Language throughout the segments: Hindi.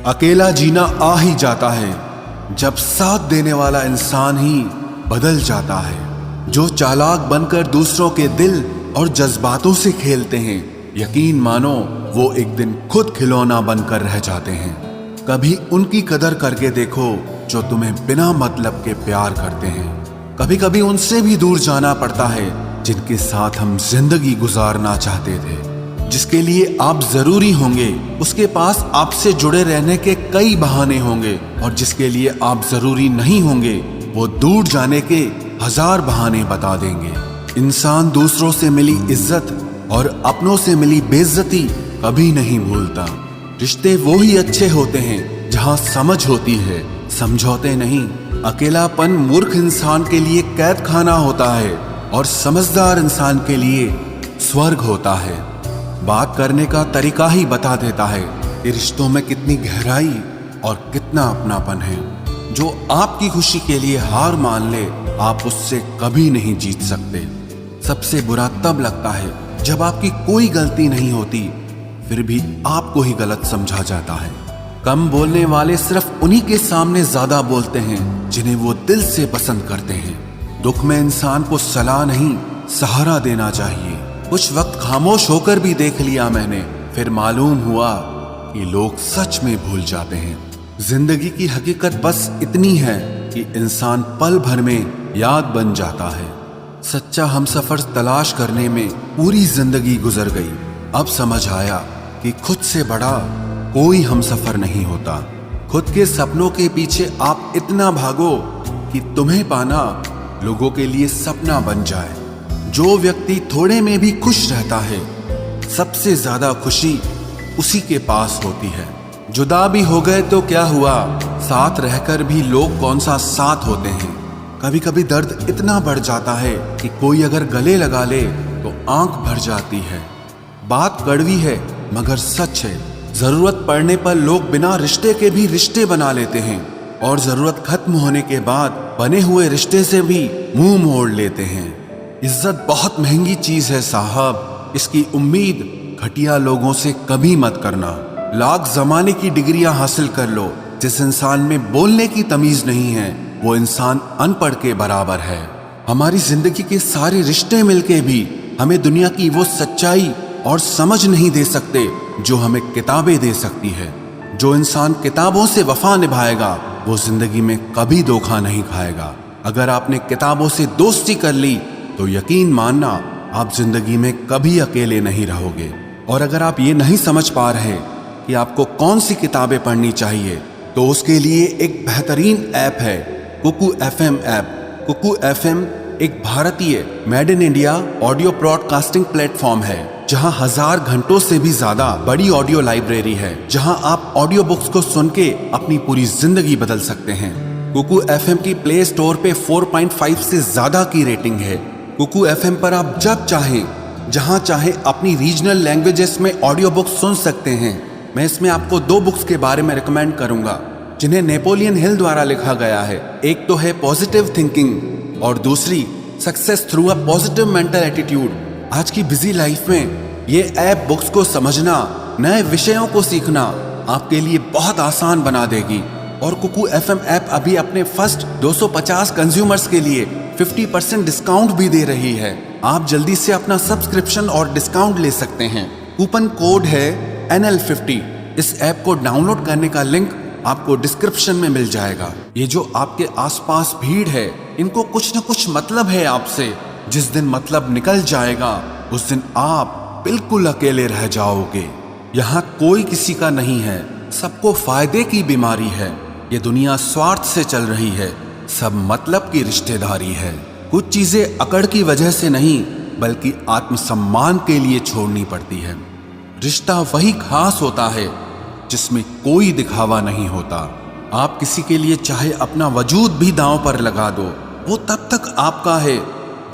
अकेला जीना आ ही जाता है जब साथ देने वाला इंसान ही बदल जाता है। जो चालाक बनकर दूसरों के दिल और जज्बातों से खेलते हैं, यकीन मानो वो एक दिन खुद खिलौना बनकर रह जाते हैं। कभी उनकी कदर करके देखो जो तुम्हें बिना मतलब के प्यार करते हैं। कभी कभी उनसे भी दूर जाना पड़ता है जिनके साथ हम जिंदगी गुजारना चाहते थे। जिसके लिए आप जरूरी होंगे उसके पास आपसे जुड़े रहने के कई बहाने होंगे, और जिसके लिए आप जरूरी नहीं होंगे वो दूर जाने के 1000 बहाने बता देंगे। इंसान दूसरों से मिली इज्जत और अपनों से मिली बेइज्जती कभी नहीं भूलता। रिश्ते वो ही अच्छे होते हैं जहां समझ होती है, समझौते नहीं। अकेलापन मूर्ख इंसान के लिए कैद खाना होता है और समझदार इंसान के लिए स्वर्ग होता है। बात करने का तरीका ही बता देता है कि रिश्तों में कितनी गहराई और कितना अपनापन है। जो आपकी खुशी के लिए हार मान ले, आप उससे कभी नहीं जीत सकते। सबसे बुरा तब लगता है जब आपकी कोई गलती नहीं होती फिर भी आपको ही गलत समझा जाता है। कम बोलने वाले सिर्फ उन्हीं के सामने ज्यादा बोलते हैं जिन्हें वो दिल से पसंद करते हैं। दुख में इंसान को सलाह नहीं, सहारा देना चाहिए। कुछ वक्त खामोश होकर भी देख लिया मैंने, फिर मालूम हुआ कि लोग सच में भूल जाते हैं। जिंदगी की हकीकत बस इतनी है कि इंसान पल भर में याद बन जाता है। सच्चा हमसफर तलाश करने में पूरी जिंदगी गुजर गई। अब समझ आया कि खुद से बड़ा कोई हमसफर नहीं होता। खुद के सपनों के पीछे आप इतना भागो कि तुम्हें पाना लोगों के लिए सपना बन जाए। जो व्यक्ति थोड़े में भी खुश रहता है, सबसे ज्यादा खुशी उसी के पास होती है। जुदा भी हो गए तो क्या हुआ, साथ रहकर भी लोग कौन सा साथ होते हैं। कभी कभी दर्द इतना बढ़ जाता है कि कोई अगर गले लगा ले तो आंख भर जाती है। बात कड़वी है मगर सच है। जरूरत पड़ने पर लोग बिना रिश्ते के भी रिश्ते बना लेते हैं, और जरूरत खत्म होने के बाद बने हुए रिश्ते से भी मुंह मोड़ लेते हैं। इज्जत बहुत महंगी चीज है साहब, इसकी उम्मीद घटिया लोगों से कभी मत करना। लाख जमाने की डिग्रियां हासिल कर लो, जिस इंसान में बोलने की तमीज नहीं है वो इंसान अनपढ़ के बराबर है। हमारी जिंदगी के सारे रिश्ते मिलके भी हमें दुनिया की वो सच्चाई और समझ नहीं दे सकते जो हमें किताबें दे सकती है। जो इंसान किताबों से वफा निभाएगा वो जिंदगी में कभी धोखा नहीं खाएगा। अगर आपने किताबों से दोस्ती कर ली तो यकीन मानना आप जिंदगी में कभी अकेले नहीं रहोगे। और अगर आप ये नहीं समझ पा रहे कि आपको कौन सी किताबें पढ़नी चाहिए, तो उसके लिए एक बेहतरीन ऐप है Kuku FM app. Kuku FM एक भारतीय made in India audio broadcasting platform है, जहां 1000 घंटों से भी ज्यादा बड़ी ऑडियो लाइब्रेरी है, जहां आप ऑडियो बुक्स को सुन के अपनी पूरी जिंदगी बदल सकते हैं। कुकू FM की प्ले स्टोर पे 4.5 से ज्यादा की रेटिंग है। कुकू FM पर आप जब चाहें जहां चाहें अपनी रीजनल लैंग्वेजेस में ऑडियो बुक्स सुन सकते हैं। मैं इसमें आपको 2 बुक्स के बारे में रिकमेंड करूंगा जिन्हें नेपोलियन हिल द्वारा लिखा गया है। एक तो है पॉजिटिव थिंकिंग और दूसरी success through a positive mental attitude. आज की बिजी लाइफ में ये ऐप बुक्स को समझना, नए विषयों को सीखना आपके लिए बहुत आसान बना देगी। और कुकू FM ऐप अभी अपने फर्स्ट 250 कंज्यूमर्स के लिए 50% डिस्काउंट भी दे रही है। आप जल्दी से अपना सब्सक्रिप्शन और डिस्काउंट ले सकते हैं। कूपन कोड है NL50। इस ऐप को डाउनलोड करने का लिंक आपको डिस्क्रिप्शन में मिल जाएगा। ये जो आपके आसपास भीड़ है, इनको कुछ न कुछ मतलब है आपसे। जिस दिन मतलब निकल जाएगा उस दिन आप बिल्कुल अकेले रह जाओगे। यहाँ कोई किसी का नहीं है, सबको फायदे की बीमारी है। ये दुनिया स्वार्थ से चल रही है, सब मतलब की रिश्तेदारी है। कुछ चीजें अकड़ की वजह से नहीं बल्कि आत्मसम्मान के लिए छोड़नी पड़ती है। रिश्ता वही खास होता है जिसमें कोई दिखावा नहीं होता। आप किसी के लिए चाहे अपना वजूद भी दांव पर लगा दो, वो तब तक आपका है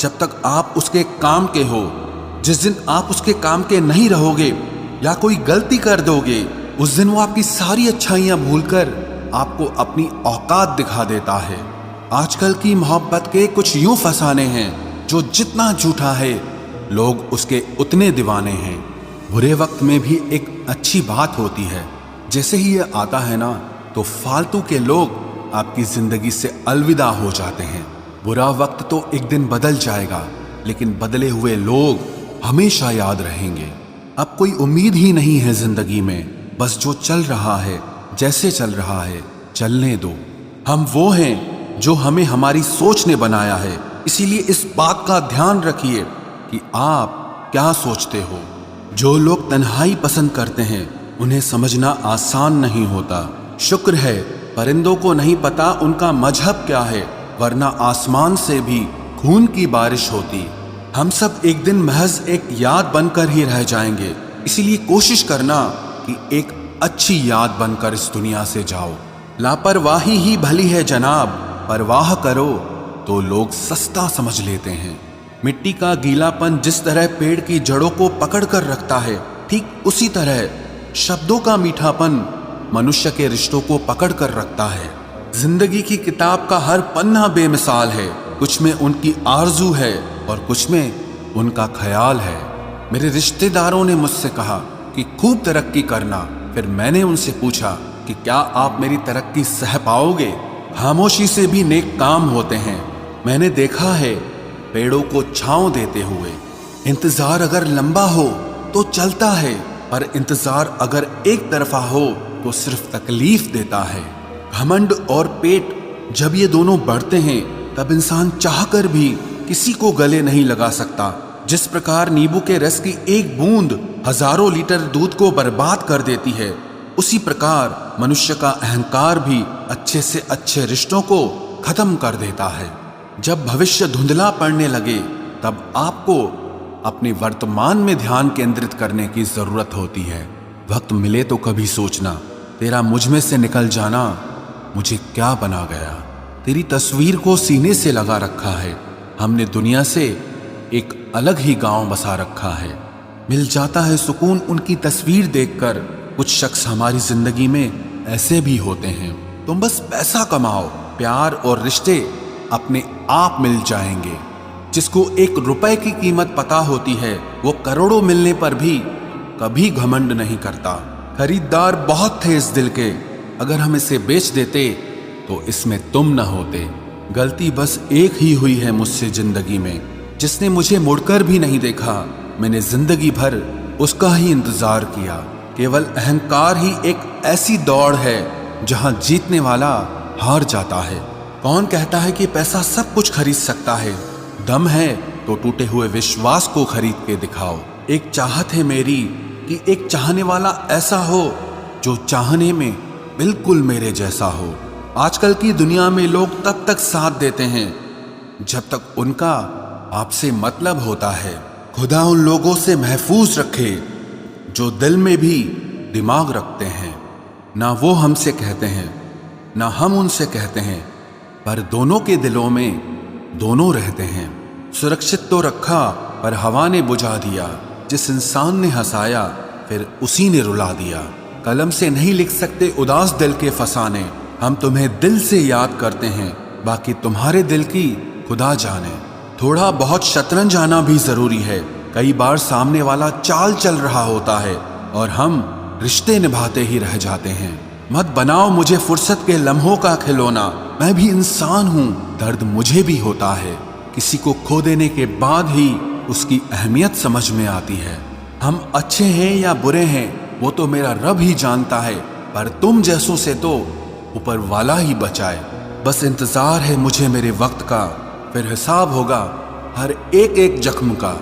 जब तक आप उसके काम के हो। जिस दिन आप उसके काम के नहीं रहोगे या कोई गलती कर दोगे, उस दिन वो आपकी सारी अच्छाइयां भूलकर आपको अपनी औकात दिखा देता है। आजकल की मोहब्बत के कुछ यूं फसाने हैं जो जितना झूठा है लोग उसके उतने दीवाने हैं। बुरे वक्त में भी एक अच्छी बात होती है, जैसे ही ये आता है ना, तो फालतू के लोग आपकी जिंदगी से अलविदा हो जाते हैं। बुरा वक्त तो एक दिन बदल जाएगा, लेकिन बदले हुए लोग हमेशा याद रहेंगे। अब कोई उम्मीद ही नहीं है जिंदगी में, बस जो चल रहा है, जैसे चल रहा है चलने दो। हम वो हैं जो हमें हमारी सोच ने बनाया है, इसीलिए इस बात का ध्यान रखिए कि आप क्या सोचते हो। जो लोग तन्हाई पसंद करते हैं उन्हें समझना आसान नहीं होता। शुक्र है परिंदों को नहीं पता उनका मजहब क्या है, वरना आसमान से भी खून की बारिश होती। हम सब एक दिन महज एक याद बनकर ही रह जाएंगे, इसीलिए कोशिश करना कि एक अच्छी याद बनकर इस दुनिया से जाओ। लापरवाही ही भली है जनाब, परवाह करो तो लोग सस्ता समझ लेते हैं। मिट्टी का गीलापन जिस तरह पेड़ की जड़ों को पकड़ कर रखता है, ठीक उसी तरह शब्दों का मीठापन मनुष्य के रिश्तों को पकड़ कर रखता है। जिंदगी की किताब का हर पन्ना बेमिसाल है, कुछ में उनकी आरजू है और कुछ में उनका ख्याल है। मेरे रिश्तेदारों ने मुझसे कहा कि खूब तरक्की करना, फिर मैंने उनसे पूछा कि क्या आप मेरी तरक्की सह पाओगे? खामोशी से भी नेक काम होते हैं। मैंने देखा है पेड़ों को छांव देते हुए। इंतजार अगर लंबा हो तो चलता है, पर इंतजार अगर एक तरफा हो तो सिर्फ तकलीफ देता है। घमंड और पेट जब ये दोनों बढ़ते हैं, तब इंसान चाहकर भी किसी को गले नहीं लगा सकता। जिस प्रकार नींबू के रस की एक बूंद हजारों लीटर दूध को बर्बाद कर देती है, उसी प्रकार मनुष्य का अहंकार भी अच्छे से अच्छे रिश्तों को खत्म कर देता है। जब भविष्य धुंधला पड़ने लगे, तब आपको अपने वर्तमान में ध्यान केंद्रित करने की जरूरत होती है। वक्त मिले तो कभी सोचना, तेरा मुझ में से निकल जाना मुझे क्या बना गया। तेरी तस्वीर को सीने से लगा रखा है, हमने दुनिया से एक अलग ही गांव बसा रखा है। मिल जाता है सुकून उनकी तस्वीर देखकर। कुछ शख्स हमारी जिंदगी में ऐसे भी होते हैं। तुम बस पैसा कमाओ, प्यार और रिश्ते अपने आप मिल जाएंगे। जिसको एक रुपए की कीमत पता होती है, वो करोड़ों मिलने पर भी कभी घमंड नहीं करता। खरीदार बहुत थे इस दिल के, अगर हम इसे बेच देते तो इसमें तुम न होते। गलती बस एक ही हुई है मुझसे जिंदगी में, जिसने मुझे मुड़कर भी नहीं देखा। मैंने जिंदगी भर उसका ही इंतजार किया। केवल अहंकार ही एक ऐसी दौड़ है जहां जीतने वाला हार जाता है। कौन कहता है कि पैसा सब कुछ खरीद सकता है? दम है तो टूटे हुए विश्वास को खरीद के दिखाओ। एक चाहत है मेरी कि एक चाहने वाला ऐसा हो जो चाहने में बिल्कुल मेरे जैसा हो। आजकल की दुनिया में लोग तब तक साथ देते हैं जब तक उनका आपसे मतलब होता है। खुदा उन लोगों से महफूज रखे जो दिल में भी दिमाग रखते हैं। ना वो हमसे कहते हैं, ना हम उनसे कहते हैं, पर दोनों के दिलों में दोनों रहते हैं। सुरक्षित तो रखा पर हवा ने बुझा दिया। जिस इंसान ने हंसाया फिर उसी ने रुला दिया। कलम से नहीं लिख सकते उदास दिल के फसाने। हम तुम्हें दिल से याद करते हैं, बाकी तुम्हारे दिल की खुदा जाने। थोड़ा बहुत शतरंज आना भी जरूरी है। कई बार सामने वाला चाल चल रहा होता है और हम रिश्ते निभाते ही रह जाते हैं। मत बनाओ मुझे फुर्सत के लम्हों का खिलौना। मैं भी इंसान हूँ, दर्द मुझे भी होता है। किसी को खो देने के बाद ही उसकी अहमियत समझ में आती है। हम अच्छे हैं या बुरे हैं वो तो मेरा रब ही जानता है, पर तुम जैसों से तो ऊपर वाला ही बचाए। बस इंतजार है मुझे मेरे वक्त का, फिर हिसाब होगा हर एक एक जख्म का।